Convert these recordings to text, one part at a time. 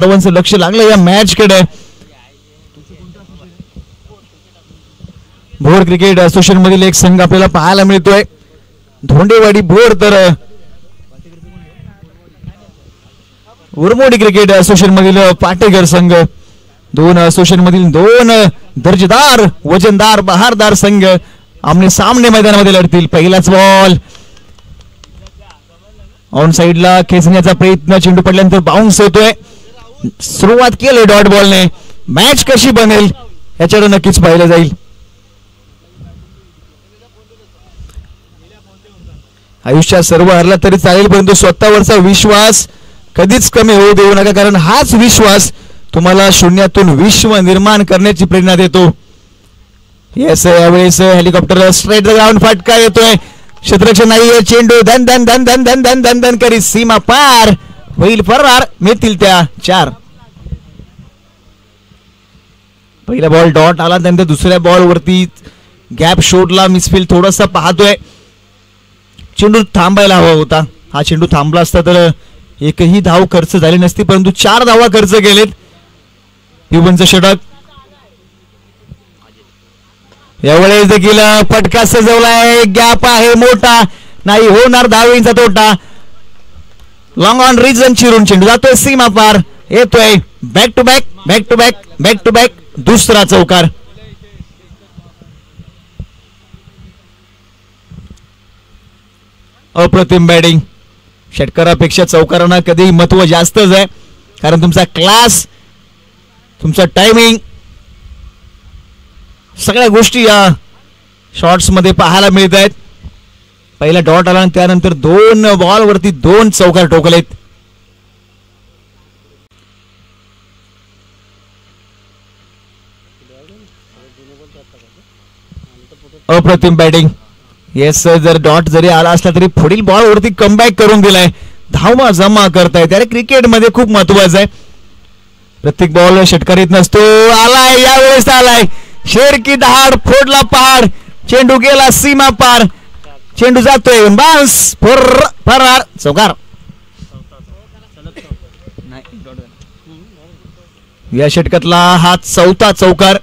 सर्वांचं लक्ष लागलं या मॅच कडे. भोर क्रिकेट असोसिएशन मधील एक संघ आपल्याला पाहायला मिळतोय, धोंडेवाडी भोर. तर उरमोडी क्रिकेट असोसिएशन मधील पाटेकर संघ, दोन असोसिएशन मधील दोन दर्जेदार वजनदार बहारदार संघ आमने सामने मैदानामध्ये लढतील. पहिलाच बॉल ऑन साइडला खेचण्याचा प्रयत्न, चेंडू पडल्यानंतर बाउन्स होतोय. सुरुवात केली डॉट बॉलने. मॅच कशी बनेल याच्याकडे नक्कीच पाहिलं जाईल. आयुष्यात सर्व हरला तरी चालेल, परंतु स्वतःवरचा विश्वास कधीच कमी होऊ देऊ नका, कारण हाच विश्वास तुम्हाला शून्यातून विश्व निर्माण करण्याची प्रेरणा देतो. येस, यावेळेस हेलिकॉप्टर स्ट्रेट द ग्राउंड फटका येतोय. क्षेत्ररक्षण नाहीये, चेंडू धन धन धन धन धन धन धन धन करी सीमा पार होईल. फरार मिळतील त्या 4. पहिला बॉल डॉट आला, त्यानंतर दुसऱ्या बॉल वरती गॅप शोधला. मिसफील्ड थोडासा पाहतोय, चेंडू थांबायला हवा होता. हा चेंडू थांबला असता तर एकही धाव खर्च झाली नसती, परंतु 4 धावा खर्च केलेत. पिवनचं षटक. यावेळेस देखील फटका सजवलाय, गॅप आहे मोठा, नाही होणार धावेचा तोटा. लॉंग ऑन रिजन चिरून चेंडू जातोय सीमा पार, येतोय back to back back to back back to back, दुसरा चौकार. अप्रतिम बॅटिंग. षटकारापेक्षा चौकारांना कधी महत्व जास्तच आहे, कारण तुमचा क्लास, तुमचा टायमिंग, सगळ्या गोष्टी या शॉट्स मध्ये पाहायला मिळत आहेत. पहिला डॉट आला आणि त्यानंतर 2 बॉल वरती 2 चौकार ठोकलेत. अप्रतिम बॅटिंग. येस, जर डॉट जरी आला असला तरी पुढील बॉल वरती कमबॅक करून दिलाय, धावा जमा करतायत. अरे क्रिकेट मध्ये खूप महत्वाचं आहे, प्रत्येक बॉल षटकारीत नसतो. आलाय, यावेळेस आलाय, शेर की दहाड फोडला पहाड, चेंडू गेला सीमा पार, चेंडू जातोय बाउन्स, फरार चौकार. या षटकातला हा 4था चौकार.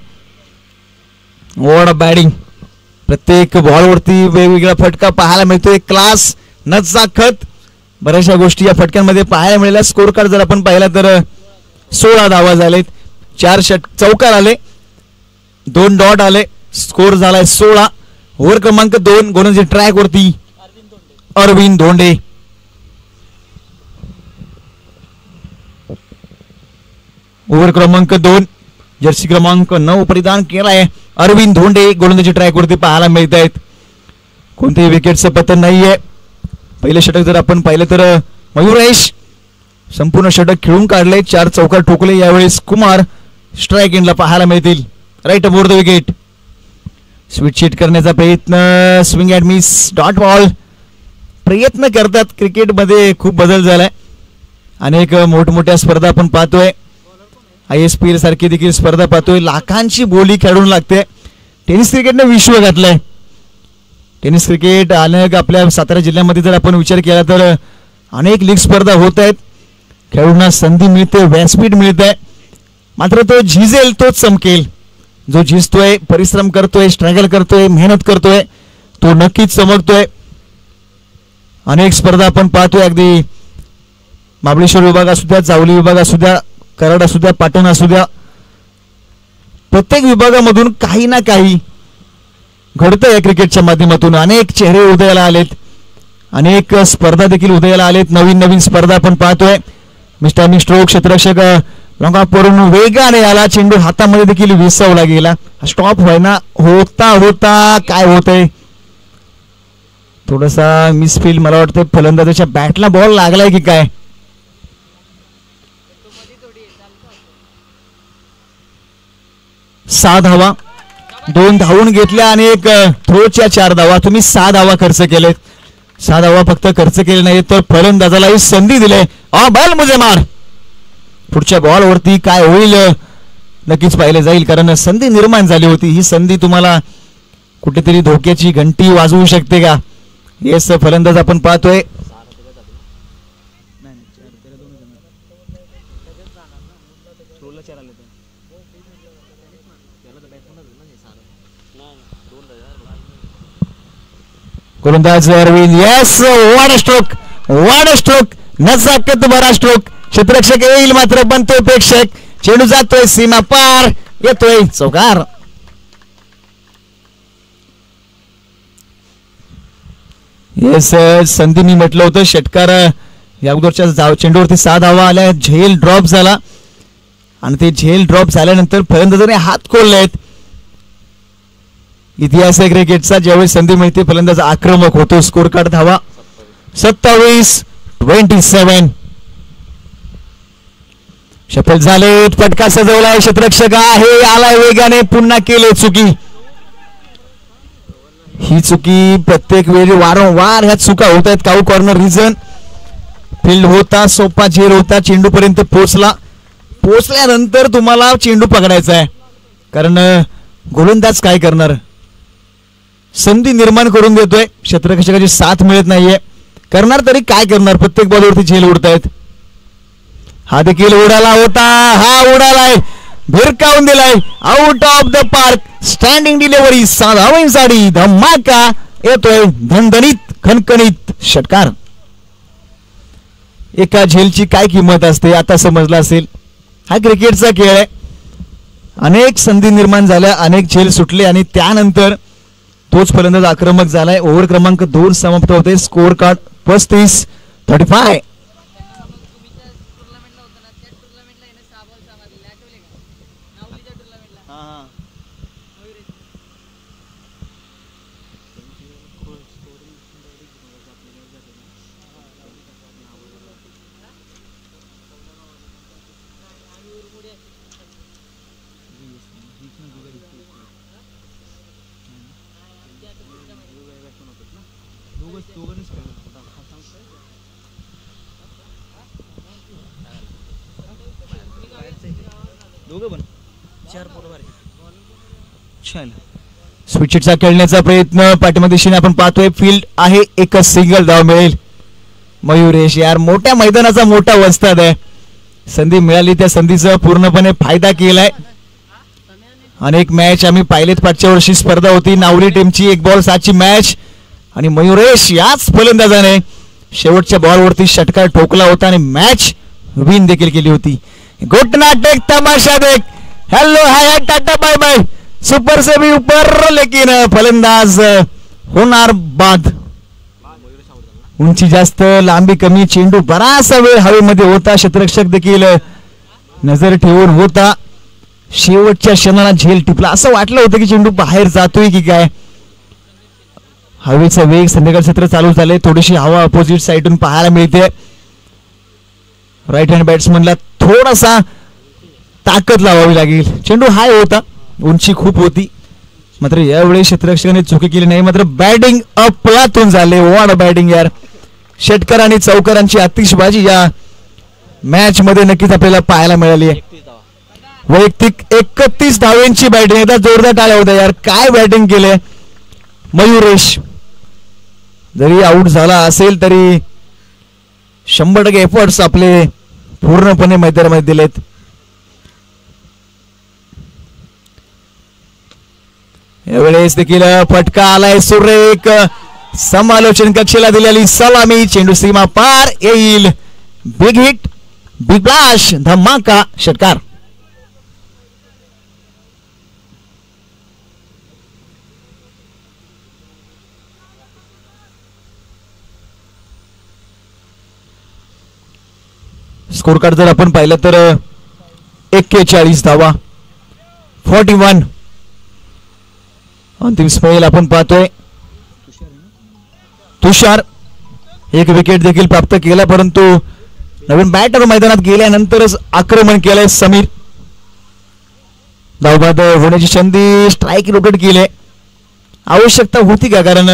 What batting. प्रत्येक बॉल वरती वेगवेगळा फटका पाहायला मिळतोय. क्लास, नजाकत, बऱ्याचशा गोष्टी या फटक्यांमध्ये पाहायला मिळाल्या. स्कोर कार्ड जर आपण पाहिला तर 16 धावा झालेत, 4 चौकार आले, 2 डॉट आले, स्कोर झालाय 16. ओव्हर क्रमांक 2 गोलंदाजी ट्रॅक वरती अरविंद धोंडे. ओव्हर क्रमांक 2 जर्सी क्रमांक 9 परिधान केलाय अरविंद धोंडे. गोलंदाजी ट्रॅक वरती पाहायला मिळत आहेत. कोणत्याही विकेटचं पतन नाहीये. पहिलं षटक जर आपण पाहिलं तर मयुरेश संपूर्ण षटक खेळून काढले, 4 चौकार ठोकले. यावेळेस कुमार स्ट्राईक एंडला पाहायला मिळतील. राईट अबोर्ड द विकेट. स्वीट शीट करण्याचा प्रयत्न, swing and miss, dot ball. प्रयत्न करतात. क्रिकेटमध्ये खूप बदल झालाय. अनेक मोठमोठ्या स्पर्धा आपण पाहतोय, ISPL सारखी देखील स्पर्धा पाहतोय. लाखांची बोली खेळून लागते. टेनिस क्रिकेटने विश्व घातलंय. टेनिस क्रिकेट अनेक आपल्या सातारा जिल्ह्यामध्ये जर आपण विचार केला तर अनेक लीग स्पर्धा होत आहेत. खेळूंना संधी मिळते, व्यासपीठ मिळते. मात्र तो झिजेल तोच चमकेल. जो झिजतोय, परिश्रम करतोय, स्ट्रगल करतोय, मेहनत करतोय, तो नक्कीच चमकतोय. अनेक स्पर्धा आपण पाहतोय. अगदी महाबळेश्वर विभाग असू द्या, जावली विभाग असू द्या, कराड असू द्या, पाटण असू द्या, प्रत्येक विभागामधून काही ना काही घडतंय या क्रिकेटच्या माध्यमातून. अनेक चेहरे उदयाला आलेत, अनेक स्पर्धा देखील उदयाला आलेत. नवीन नवीन स्पर्धा आपण पाहतोय. मिस्टरनी स्ट्रोक, क्षेत्ररक्षक लॉंग ऑफ वरून वेगाने आला, चेंडू हातामध्ये देखील विसवला गेला. स्टॉप व्हायना होता होता काय होतंय, थोडासा मिसफील्ड. मला वाटतं फलंदाजाच्या बॅटला बॉल लागलाय की काय. सहा धावा, 2 धावून घेतल्या आणि एक थ्रोच्या 4 धावा. तुम्ही 6 धावा खर्च केलेत. 6 धावा फक्त खर्च केले नाही तर फलंदाजालाही संधी दिले. बॉल मुझे मार. पुढच्या बॉल वरती काय होईल नक्कीच पाहिलं जाईल, कारण संधी निर्माण झाली होती. ही संधी तुम्हाला कुठेतरी धोक्याची घंटी वाजवू शकते का. येस, फलंदाज आपण पाहतोय. गोलंदाज अरविंद, येस, वाड स्ट्रोक, नजाकत भरा स्ट्रोक. क्षेत्ररक्षक येईल मात्र बनतोय प्रेक्षक. चेंडू जातोय सीमा पार, येतोय चौकार. येस, संधी मी म्हटलं होतं षटकार या अगोदरच्या चेंडूवरती 6 धावा आल्या. झेल ड्रॉप झाला आणि ते झेल ड्रॉप झाल्यानंतर फलंदाजाने हात खोललेत. इतिहास आहे क्रिकेटचा, ज्यावेळी संधी मिळते फलंदाज आक्रमक होतो. स्कोर कार्ड धावा 27-27. शफल झाले, फटका सजवलाय. क्षेत्ररक्षक आहे, आलाय वेगाने, पुन्हा केले चुकी. ही चुकी प्रत्येक वेळी वारंवार ह्या चुका होत आहेत. काऊ कॉर्नर रिझन फील्ड होता, सोपा झेल होता, चेंडू पर्यंत पोहोचल्यानंतर तुम्हाला चेंडू पकडायचा आहे. कारण गोलंदाज काय करणार, संधी निर्माण करून देतोय, क्षेत्ररक्षकाची साथ मिळत नाहीये. करणार तरी काय करणार, प्रत्येक बॉलवरती झेल उडतायत. हा देखील उडाला होता, हा उडालाय, भिरकावून दिलाय, out of the park. Standing delivery, धावांसाठी धमाका येतोय, धणधणीत खणखणीत षटकार. एका झेलची काय किंमत असते आता समजला असेल. हा क्रिकेटचा खेळ आहे. अनेक संधी निर्माण झाल्या, अनेक झेल सुटले आणि त्यानंतर तोच फलंदाज आक्रमक झालाय. ओव्हर क्रमांक 2 समाप्त होते. Score card 35-35. स्विचचा खेळण्याचा प्रयत्न पाठीमागे दिशेने आपण पाहतोय. फील्ड आहे, एकच सिंगल धाव मिळेल. मयुरेश यार, मोठ्या मैदानाचा मोठा वस्ताद आहे. संधी मिळाली त्या संधीचा पूर्णपणे फायदा केलाय. अनेक मॅच आम्ही पाहिलेत. पाचच्या वर्षी स्पर्धा होती नावरी टीमची, 1 बॉल 7 ची मॅच आणि मयुरेश याच फलंदाजाने शेवटच्या बॉलवरती षटकार ठोकला होता आणि मॅच विन देखील केली होती. घोटना टेक, तमाशा देख, hello hi tata bye bye, super से भी ऊपर, लेकिन फलंदाज होणार बाद. उंची जास्त, लांबी कमी, चेंडू बराचसा वेळ हवेमध्ये होता. क्षेत्ररक्षक देखील नजर ठेवून होता. शेवटच्या क्षणाला झेल टिपला, असं वाटलं होतं की चेंडू बाहेर जातोय की काय. हवेचा वेग, संध्याकाळ सत्र चालू झाले, थोडीशी हवा अपोजिट साइडून पाहायला मिळते. राईट हँड बॅट्समनला थोडासा ताकद लावावी लागेल. चेंडू हाय होता, उंची खूप होती, मात्र यावेळी क्षेत्ररक्षकाने चुकी केली नाही. मात्र बॅटिंग अफलातून झाले. वॉट बॅटिंग यार. षटकार आणि चौकारांची आतिषबाजी या मॅच मध्ये नक्कीच आपल्याला पाहायला मिळाली आहे. वैयक्तिक 31 धावांची बॅटिंग, एकदा जोरदार टाळ्या होत्या यार. काय बॅटिंग केले मयुरेश. जरी आउट झाला असेल तरी 100% एफर्ट्स आपले पूर्णपणे मैदानामध्ये दिलेत. यावेळेस देखील फटका आलाय. सुरेख समालोचन कक्षेला दिलेली सलामी, चेंडू सीमा पार येईल. बिग हिट, बिग ब्लाश, धमाका षटकार. स्कोर कार्ड जर आपण पाहिलं तर 41 धावा, 41. अंतिम स्पेल आपण पाहतोय. तुषार 1 विकेट देखील प्राप्त केला, परंतु नवीन बॅटर मैदानात गेल्यानंतरच आक्रमण केलंय समीर. धावबाद होण्याची संधी, स्ट्राईक रोटेट केले. आवश्यकता होती का, कारण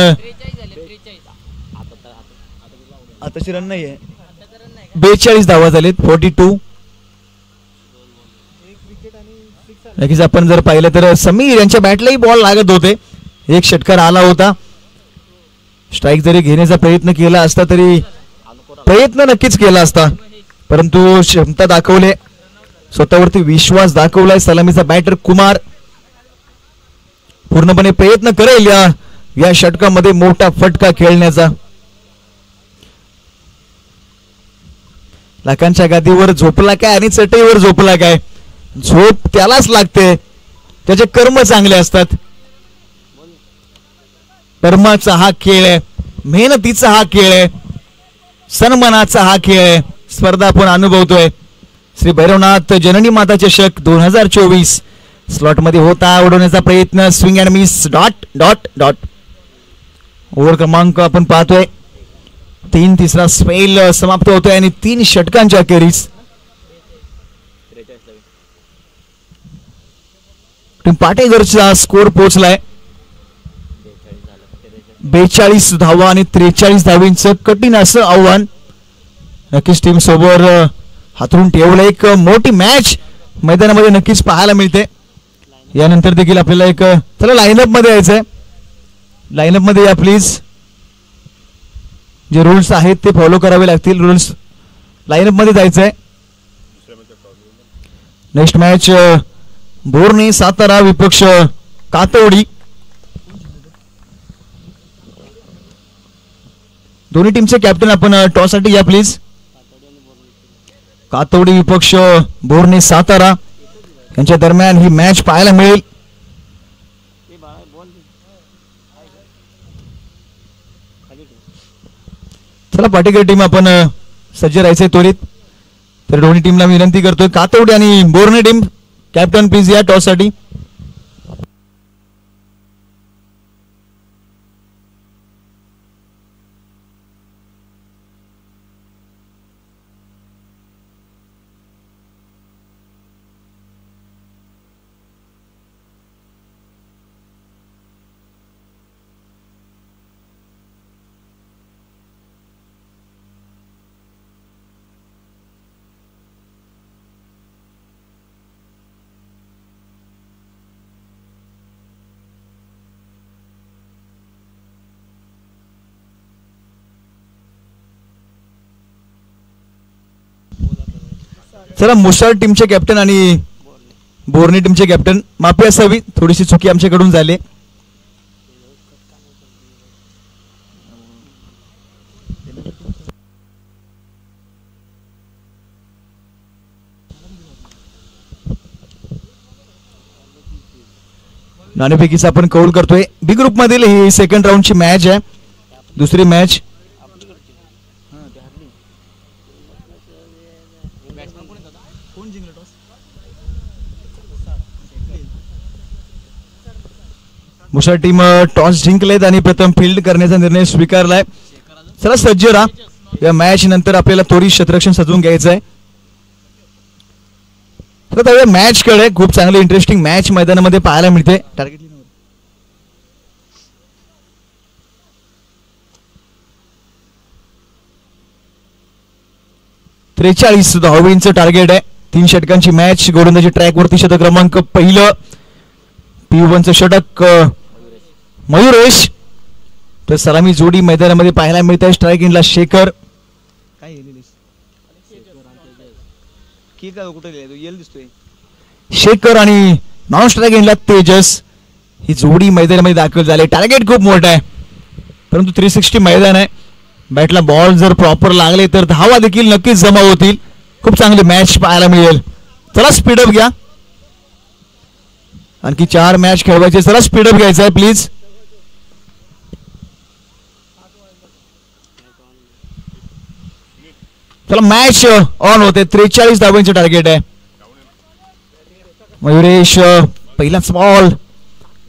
आताची रन नाहीये. 42 धावा झालेत, 42. नक्कीच आपण जर पाहिलं तर समीर यांच्या बॅटलाही बॉल लागत होते. एक षटकार आला होता. स्ट्राईक जरी घेण्याचा प्रयत्न केला असता तरी प्रयत्न नक्कीच केला असता, परंतु क्षमता दाखवले स्वतःवरती विश्वास दाखवलाय सलामीचा बॅटर कुमार. पूर्णपणे प्रयत्न करेल या षटकामध्ये मोठा फटका खेळण्याचा. लाखांच्या गादीवर झोपला काय आणि चटईवर झोपला काय, झोप त्यालाच लागते, त्याचे कर्म चांगले असतात. कर्माचा हा खेळ आहे, मेहनतीचा हा खेळ आहे, सन्मानाचा हा खेळ आहे. स्पर्धा आपण अनुभवतोय. श्री भैरवनाथ जननी माता चषक 2024 स्लॉट मध्ये होता उडवण्याचा प्रयत्न. Swing and miss. Dot dot dot. Over क्रमांक आपण पाहतोय 3. तिसरा स्पेल समाप्त होतोय आणि 3 षटकांच्या अखेरीस टीम पाटेकरचा स्कोर पोहोचलाय 42 धावा आणि 43 धावींचं कठीण असं आव्हान नक्कीच टीम सोबत हातरून ठेवलं. एक मोठी मॅच मैदानामध्ये नक्कीच पाहायला मिळते. यानंतर देखील आपल्याला एक चला लाईनअप मध्ये यायचंय. लाईनअप मध्ये या प्लीज. जे रूल्स आहेत ते फॉलो करावे लागतील. रूल्स लाईनअप मध्ये जायचंय. नेक्स्ट मॅच बोर्ने सातारा विपक्ष कातवडी. दोन्ही टीमचे कॅप्टन आपण टॉस साठी या प्लीज. कातवडी विपक्ष बोर्ने सातारा यांच्या दरम्यान ही मॅच पाहायला मिळेल. चला पाटेकर टीम आपण सज्ज राहायचंय त्वरित. तर दोन्ही टीमला विनंती करतोय, कातवडी आणि बोर्ने टीम कॅप्टन प्लीज या टॉस साठी. चला मुसाळ टीमचे कॅप्टन आणि बोर्ने टीमचे कॅप्टन. माफी असावी, थोडीशी चुकी आमच्याकडून झाली. नाणेफेकीचा आपण कौल करतोय. बी ग्रुप मधील ही सेकंड राऊंडची मॅच आहे. दुसरी मॅच मुसाळ टीम टॉस जिंकलेत आणि प्रथम फील्ड करण्याचा निर्णय स्वीकारलाय. चला सज्ज राहा. या मॅच नंतर आपल्याला त्वरित क्षेत्ररक्षण सजवून घ्यायचं आहे. तर मॅच कडे खूप चांगली इंटरेस्टिंग मॅच मैदानामध्ये पाहायला मिळते. टार्गेट 43 धावांचं टार्गेट आहे. 3 षटकांची मॅच. गोलंदाजी ट्रॅक वरती शतक क्रमांक पहिलं P1चं षटक मयुरेश. तर सलामी जोडी मैदानामध्ये पाहायला मिळते. स्ट्राईक इनला शेखर. शेखर आणि नॉन स्ट्राईक इनला तेजस. ही जोडी मैदानामध्ये दाखल झाली. टार्गेट खूप मोठा आहे परंतु 360 मैदान आहे. बॅटला बॉल जर प्रॉपर लागले तर धावा देखील नक्कीच जमा होतील. खूप चांगली मॅच पाहायला मिळेल. चला स्पीडअप घ्या. आणखी 4 मॅच खेळवायचे. चला स्पीडअप घ्यायचा आहे प्लीज. चला मॅच ऑन होते. 43 धावांचं टार्गेट आहे. मयुरेश पहिलाच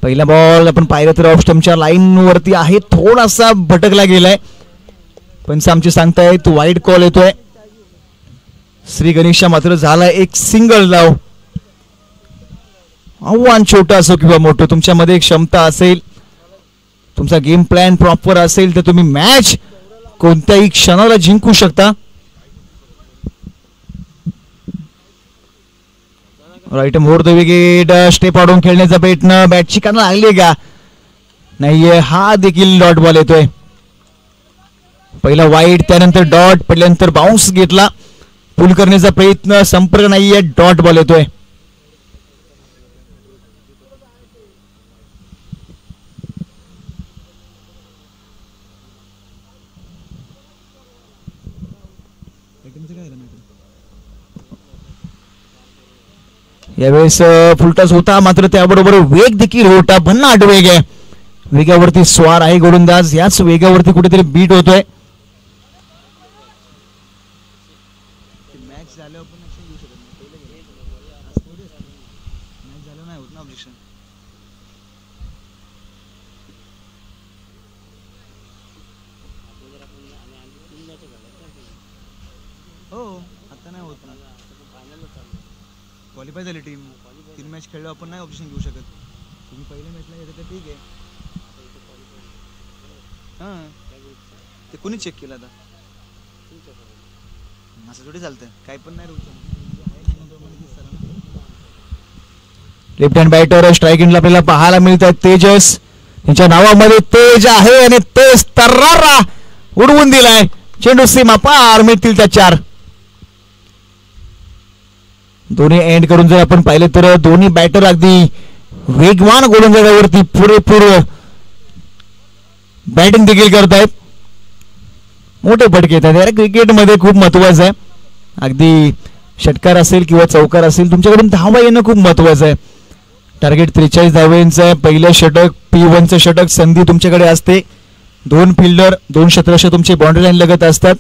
पहिला बॉल आपण पाहिलं तर ऑफ स्टंपच्या लाईन वरती आहे. थोडासा भटकला गेलाय पण आमचे सांगतायत वाईड कॉल येतोय. श्री गणेशा मात्र झाला एक सिंगल धाव. आव्हान छोटं असो किंवा मोठं, तुमच्यामध्ये क्षमता असेल, तुमचा गेम प्लॅन प्रॉपर असेल तर तुम्ही मॅच कोणत्याही क्षणाला जिंकू शकता. Right more the wicket. Step out खेळण्याचा प्रयत्न. बॅटची काना लागली का नाहीये. हा देखील डॉट बॉल येतोय. पहिला वाईड, त्यानंतर डॉट, पहिल्यानंतर बाउन्स घेतला. पुल करण्याचा प्रयत्न, संपर्क नाहीये, डॉट बॉल येतोय. यावेळेस फुलटॉस होता, मात्र त्याबरोबर वेग देखील होता, भन्नाट वेग आहे. वेगावरती स्वार आहे गोलंदाज, याच वेगावरती कुठेतरी बीट होतोय. क्वालिफाय झाली टीम, 3 मॅच खेळलो आपण, नाही ऑब्जेक्शन घेऊ शकत. तुम्ही पहिल्या मॅचला येतं तर ठीक आहे. हां, ते कोणी चेक केलं आता? असं थोडी चालतं, काय पण नाही. लेफ्ट हँड बॅटर स्ट्राईक एंडला आपल्याला पाहायला मिळत आहे तेजस. त्यांच्या नावामध्ये तेज आहे आणि तेज तर्रारा उडवून दिलाय. चेंडू सीमा पार, मिळतील त्या 4. दोन्ही एंड करून जर आपण पाहिलं तर दोन्ही बॅटर अगदी वेगवान गोलंदाजावरती पुरेपूर बॅटिंग देखील करतायत. मोठे फटके येतात. यार क्रिकेटमध्ये खूप महत्वाचं आहे. अगदी षटकार असेल किंवा चौकार असेल, तुमच्याकडून धावा येणं खूप महत्वाचं आहे. टार्गेट 43 धावांचं आहे. पहिलं षटक, P1चं षटक संधी तुमच्याकडे असते. 2 फिल्डर, 2 क्षेत्ररक्षक तुमचे बाउंड्री लाईन लगत असतात.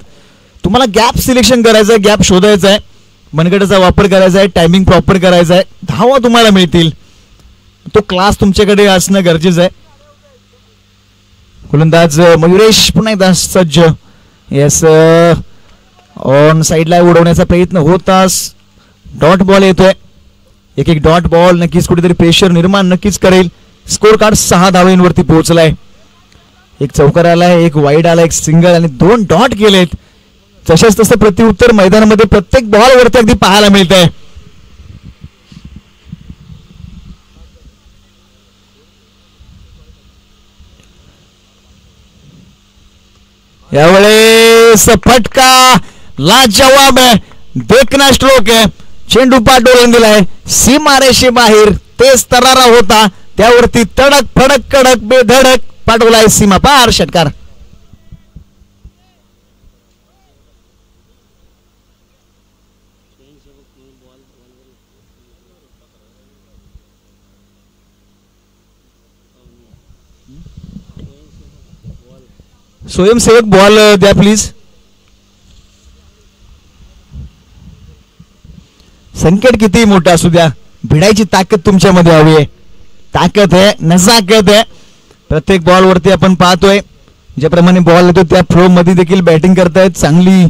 तुम्हाला गॅप सिलेक्शन करायचं आहे, गॅप शोधायचा आहे, मनगटाचा वापर करायचा आहे, टायमिंग प्रॉपर करायचा आहे, धावा तुम्हाला मिळतील. तो क्लास तुमच्याकडे असणं गरजेचं आहे. गोलंदाज मयुरेश पुन्हा एकदा सज्ज. येस, ऑन साईडला उडवण्याचा प्रयत्न होताच डॉट बॉल येतोय. एक डॉट बॉल नक्कीच कुठेतरी प्रेशर निर्माण नक्कीच करेल. Score card 6 धावांवरती पोहोचलाय. एक चौकार आलाय, एक वाईड आला, एक सिंगल आणि 2 डॉट केलेत. जशाच तसं प्रत्युत्तर मैदानामध्ये प्रत्येक बॉल वरती अगदी पाहायला मिळत आहे. यावेळेस फटका लाजवाब आहे, देखना स्ट्रोक आहे. चेंडू पाठवून दिलाय सीमारेषे बाहेर. तेच तरारा होता, त्यावरती तडक फडक कडक बेधडक पाठवलाय सीमा पार. षटकार. स्वयंसेवक बॉल द्या प्लीज. संकट किती मोठा असू द्या, भिडायची ताकद तुमच्यामध्ये हवी आहे. ताकद आहे, नजाकत आहे. प्रत्येक बॉल वरती आपण पाहतोय ज्याप्रमाणे बॉल येतो त्या फ्लो मध्ये देखील बॅटिंग करतायत. चांगली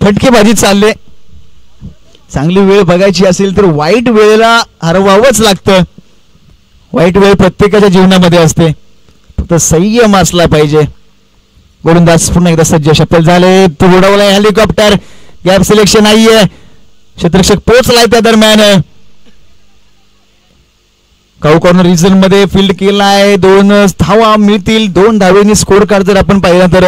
फटकेबाजी चालले. चांगली वेळ बघायची असेल तर वाईट वेळेला हरवावंच लागतं. वाईट वेळ प्रत्येकाच्या जीवनामध्ये असते, फक्त संयम असला पाहिजे. गोलंदाज पुन्हा एकदा सज्ज. शपल झाले, तो उडवलाय हेलिकॉप्टर. गॅप सिलेक्शन नाहीये, क्षेत्ररक्षक पोहोचलाय त्या दरम्यान. काऊ कॉर्नर रिजन मध्ये फील्ड केलाय. 2 धावा मिळतील. 2 धावेनी स्कोर कार्ड जर आपण पाहिला तर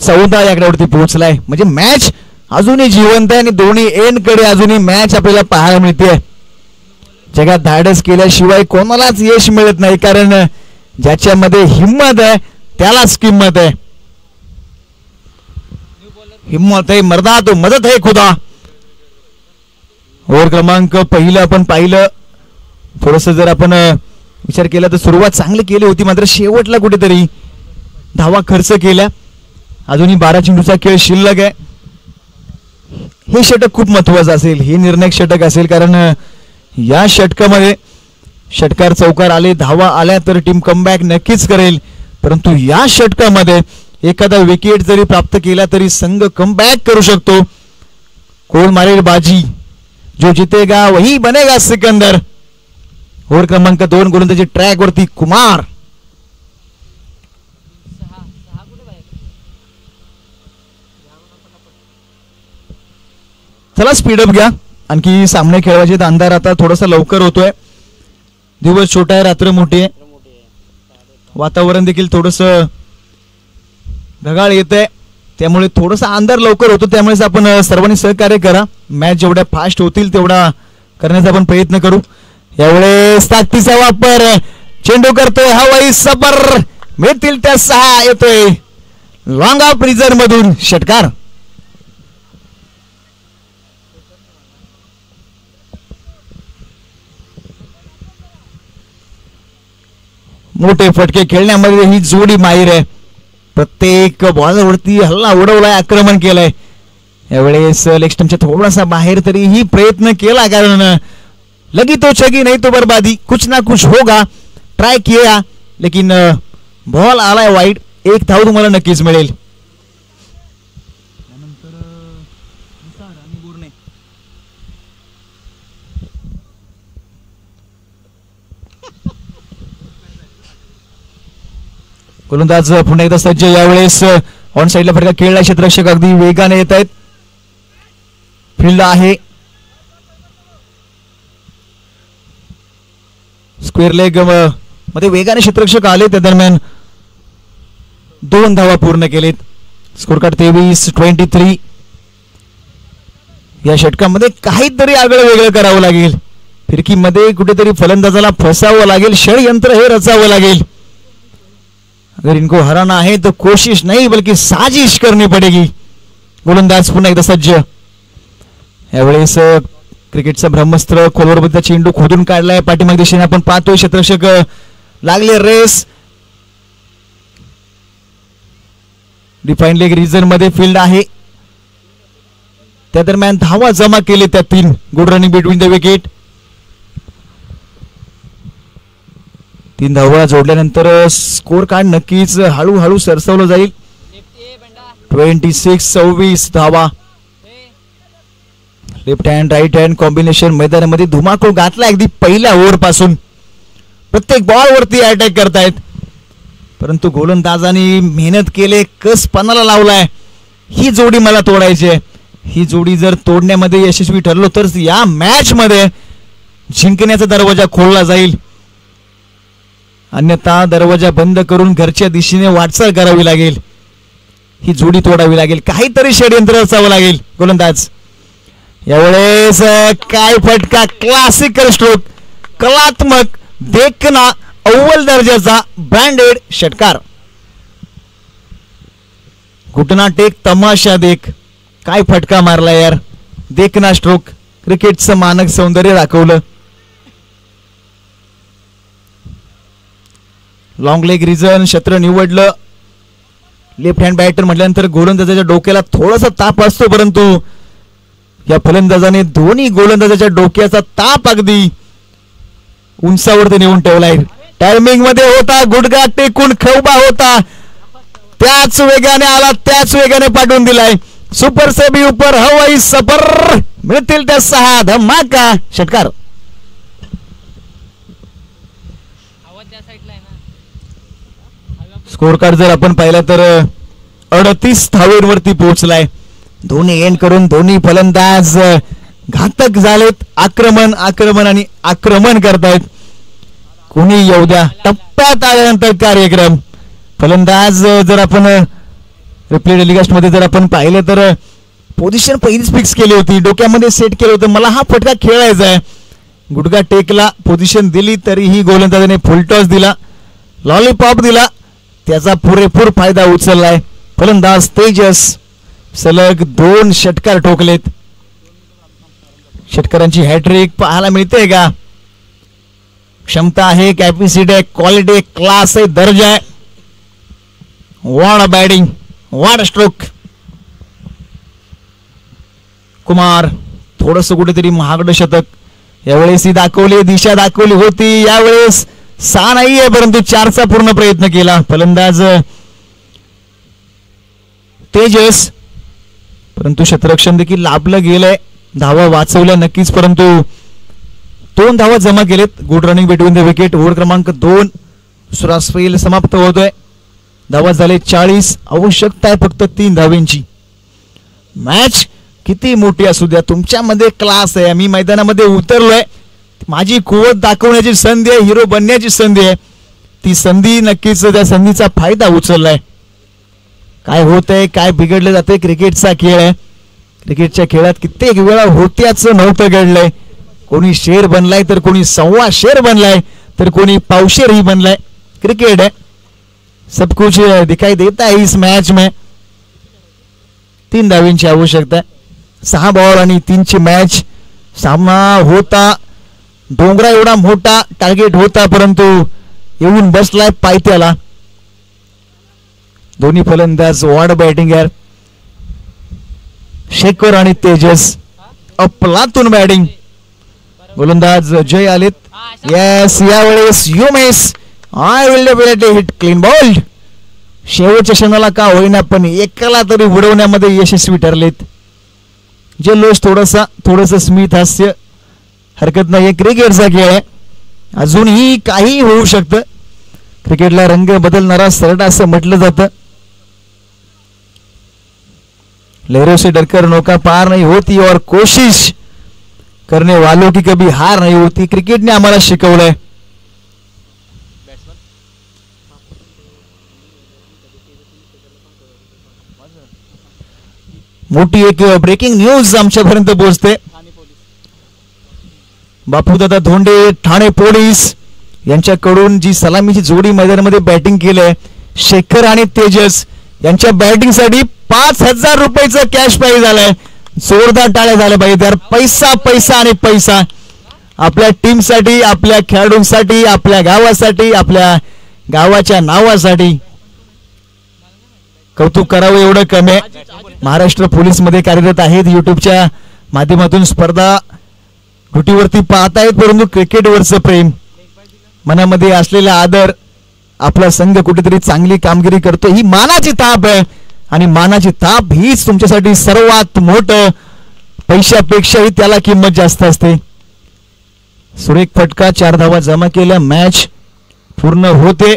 14 आकड्यावरती पोहोचलाय. म्हणजे मॅच अजूनही जिवंत आहे आणि दोन्ही एंड कडे अजूनही मॅच आपल्याला पाहायला मिळते. जगात धाडस केल्याशिवाय कोणालाच यश मिळत नाही, कारण ज्याच्यामध्ये हिम्मत आहे त्यालाच किंमत आहे. हिम्मत है मर्दा तो मदत है खुदा. ओव्हर क्रमांक पहिलं आपण पाहिलं. थोडस जर आपण विचार केला तर सुरुवात चांगली केली होती, मात्र शेवटला कुठेतरी धावा खर्च केल्या. अजूनही 12 चेंडूचा खेळ शिल्लक आहे. हे षटक खूप महत्वाचं असेल, हे निर्णायक षटक असेल, कारण या षटकामध्ये षटकार चौकार आले, धावा आल्या तर टीम कमबॅक नक्कीच करेल. परंतु या षटकामध्ये एखादा विकेट जरी प्राप्त केला तरी संघ कमबॅक करू शकतो. कोण मारेल बाजी, जो जितेगा वही बनेगा सिकंदर. ओव्हर क्रमांक 2 गोलंदाजी ट्रॅक वरती कुमार. चला स्पीडअप घ्या, आणखी सामने खेळवायचे. अंधार आता थोडासा लवकर होतोय. दिवस छोटा आहे, रात्र मोठी आहे. वातावरण देखील थोडस ढगाळ येत आहे, त्यामुळे थोडासा अंधार लवकर होतो, त्यामुळे आपण सर्वांनी सहकार्य करा. मॅच जेवढ्या फास्ट होतील तेवढा करण्याचा आपण प्रयत्न करू. यावेळेस ताकदीचा वापर, चेंडू करतोय हवाई सबर, मिळतील त्या 6, येतोय लॉंग ऑफ रिझर्व मधून षटकार. मोठे फटके खेळण्यामध्ये ही जोडी माहीर आहे. प्रत्येक बॉलवरती हल्ला उडवलाय, आक्रमण केलंय. यावेळेस लेग स्टंपच्या थोडासा बाहेर तरीही प्रयत्न केला, कारण लगी तो छगी नहीं तो बर्बादी, कुछ ना कुछ होगा. ट्राय किया लेकिन बॉल आलाय वाईट. 1 धाव तुम्हाला नक्कीच मिळेल. गोलंदाज पुन्हा एकदा सज्ज. यावेळेस ऑन साइडला फटका खेळला, क्षेत्ररक्षक अगदी वेगाने येत आहेत. फील्ड आहे, स्क्वेअर लेग मध्ये वेगाने क्षेत्ररक्षक आले, त्या दरम्यान 2 धावा पूर्ण केलेत. Score card 23-23. या षटकामध्ये काहीतरी आगळं वेगळं करावं लागेल. फिरकीमध्ये कुठेतरी फलंदाजाला फसावं लागेल, षडयंत्र हे रचावं लागेल. अगर इनको हराना है तो कोशिश नहीं बल्कि साजिश करनी पड़ेगी. गोलंदाज पुन्हा एकदा सज्ज. यावेळेस क्रिकेटचा ब्रह्मास्त्र खोलवरबद्ध चेंडू खोदून काढलाय, पाठीमागे दिशेने आपण पाहतोय. क्षेत्ररक्षक लागले रेस. डिफाईन लेग रिजन मध्ये फील्ड आहे, त्या दरम्यान धावा जमा केले त्या 3. Good running between the wicket. 3 धावा जोडल्यानंतर स्कोर कार्ड नक्कीच हळूहळू सरसवलं जाईल. 26-26 धावा. Left hand right hand combination मैदानामध्ये धुमाकूळ घातला अगदी पहिल्या ओव्हर पासून. प्रत्येक बॉल वरती अटॅक करतायत, परंतु गोलंदाजांनी मेहनत केले, कस पणाला लावलाय. ही जोडी मला तोडायची आहे. ही जोडी जर तोडण्यामध्ये यशस्वी ठरलो तर या मॅच मध्ये जिंकण्याचा दरवाजा खोलला जाईल, अन्यथा दरवाजा बंद करून घरच्या दिशेने वाटचाल करावी लागेल. ही जोडी तोडावी लागेल, काहीतरी षडयंत्र असावं लागेल. गोलंदाज यावेळेस काय फटका, क्लासिकल स्ट्रोक, कलात्मक, देखना अव्वल दर्जाचा ब्रँडेड षटकार. घुटना टेक, तमाशा देख. काय फटका मारला यार, देखना स्ट्रोक. क्रिकेटचं मानक सौंदर्य दाखवलं. लॉंग लेग रिजन क्षेत्र निवडलं. लेफ्ट हँड बॅटर म्हटल्यानंतर गोलंदाजाच्या डोक्याला थोडासा ताप असतो, परंतु या फलंदाजाने दोन्ही गोलंदाजाच्या डोक्याचा ताप अगदी उंचावरती नेऊन ठेवलाय. टायमिंग मध्ये होता, गुडघा टेकून खवबा होता, त्याच वेगाने आला, त्याच वेगाने पाठवून दिलाय. सुपर से भी ऊपर हवाई सफर, मिळतील त्या 6. धमाका षटकार. स्कोर कार्ड जर आपण पाहिला तर 38 धावेवरती पोहोचलाय. दोन्ही एंड करून दोन्ही फलंदाज घातक झालेत. आक्रमण आक्रमण आणि आक्रमण करतायत. कोणी येऊ द्या. टप्प्यात आल्यानंतर कार्यक्रम. फलंदाज जर आपण रिप्ले टेलिकास्ट मध्ये जर आपण पाहिलं तर पोझिशन पहिलीच फिक्स केली होती, डोक्यामध्ये सेट केलं होतं, मला हा फटका खेळायचा आहे. गुडघा टेकला, पोझिशन दिली, तरीही गोलंदाजाने फुलटॉस दिला, लॉलीपॉप दिला, त्याचा पुरेपूर फायदा उचललाय. फलंदाज तेजस सलग 2 षटकार ठोकलेत. षटकारांची हॅट्रिक पाहायला मिळते का? क्षमता आहे, कॅपॅसिटी आहे, क्वालिटी, क्लास आहे, दर्जा आहे. What a batting, what a stroke. Kumar थोडस कुठेतरी महागडं शतक यावेळेस ही दाखवली, दिशा दाखवली होती. यावेळेस 6 नाहीये, परंतु 4चा पूर्ण प्रयत्न केला फलंदाज तेजस, परंतु क्षेत्ररक्षण देखील लाभलं गेलंय. धावा वाचवल्या नक्कीच, परंतु 2 धावा जमा केलेत. Good running between the wicket. Over क्रमांक 2 दुसरा स्पेल समाप्त होतोय. धावा झाले 40. आवश्यकता आहे फक्त 3 धावांची. मॅच किती मोठी असू द्या, तुमच्यामध्ये क्लास आहे. मी मैदानामध्ये उतरलोय, माझी कुवत दाखवण्याची संधी आहे, हिरो बनण्याची संधी आहे. ती संधी नक्कीच, त्या संधीचा फायदा उचललाय. काय होतंय, काय बिघडलं जातंय. क्रिकेटचा खेळ आहे. क्रिकेटच्या खेळात कित्येक वेळा होत्याच नव्हतं घडलंय. कोणी शेर बनलाय तर कोणी सव्वा शेर बनलाय तर कोणी पावशेर ही बनलाय. क्रिकेट है, सब कुछ दिखाई देता है इस मैच में. 3 धावींची आवश्यकता. 6 बॉल आणि 3ची मॅच. सामना होता, डोंगरा एवढा मोठा टार्गेट होता, परंतु येऊन बसलाय पायथ्याला. दोन्ही फलंदाज वॉर्ड बॅटिंग आहे. शेखर आणि तेजस अफलातून बॅटिंग. गोलंदाज जय आलेत. येस, यावेळेस you miss. I will definitely hit clean bowled. शेवटच्या क्षणाला का होईना पण एकाला तरी उडवण्यामध्ये यशस्वी ठरलेत. जल्लोष थोडस स्मित हास्य, हरकत नाही. क्रिकेटचा खेळ आहे, अजूनही काही होऊ शकतं. क्रिकेटला रंग बदलणारा सरळ असं म्हटलं जातं. लहरों से डरकर नौका पार नहीं होती और कोशिश करने वालों की कभी हार नहीं होती. क्रिकेटने आम्हाला शिकवलंय. मोठी एक ब्रेकिंग न्यूज आमच्यापर्यंत पोहोचते. बापूदादा धोंडे ठाणे पोलीस यांच्याकडून जी सलामीची जोडी मैदानामध्ये बॅटिंग केलंय, शेखर आणि तेजस यांच्या बॅटिंगसाठी 5,000 रुपयाचं कॅश प्राइज आलंय. जोरदार टाळ्या झाल्या पाहिजे यार. पैसा पैसा आणि पैसा आपल्या टीमसाठी, आपल्या खेळाडूंसाठी, आपल्या गावासाठी, आपल्या गावाच्या नावासाठी. कौतुक करावं एवढं कमी आहे. महाराष्ट्र पोलीस मध्ये कार्यरत आहेत. युट्यूबच्या माध्यमातून स्पर्धा ड्युटीवरती पाहतायत, परंतु क्रिकेटवरचं प्रेम, मनामध्ये असलेला आदर, आपला संघ कुठेतरी चांगली कामगिरी करतो, ही मानाची ताप आहे. आणि मानाची ताप हीच तुमच्यासाठी सर्वात मोठं. पैशापेक्षाही त्याला किंमत जास्त असते. सुरेख फटका, 4 धावा जमा केल्या. मॅच पूर्ण होते.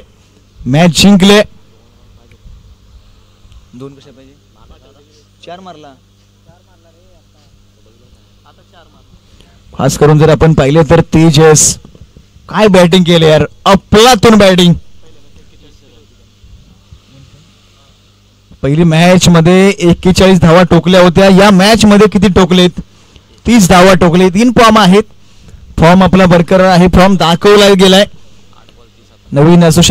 मॅच जिंकले. 2 कशा पाहिजे? 4 मारला. खास करून जर आपण पाहिले तर तेजस काय बॅटिंग केले यार, अफलातून बॅटिंग. पहिली मॅच मध्ये 41 धावा टोकल्या होत्या. या मॅच मध्ये किती टोकलेत? 30 धावा टोकलेत. इन फॉर्म आहेत. फॉर्म आपला बरकरार आहे. फॉर्म दाखवला गेलाय. नवीन असोसिएशन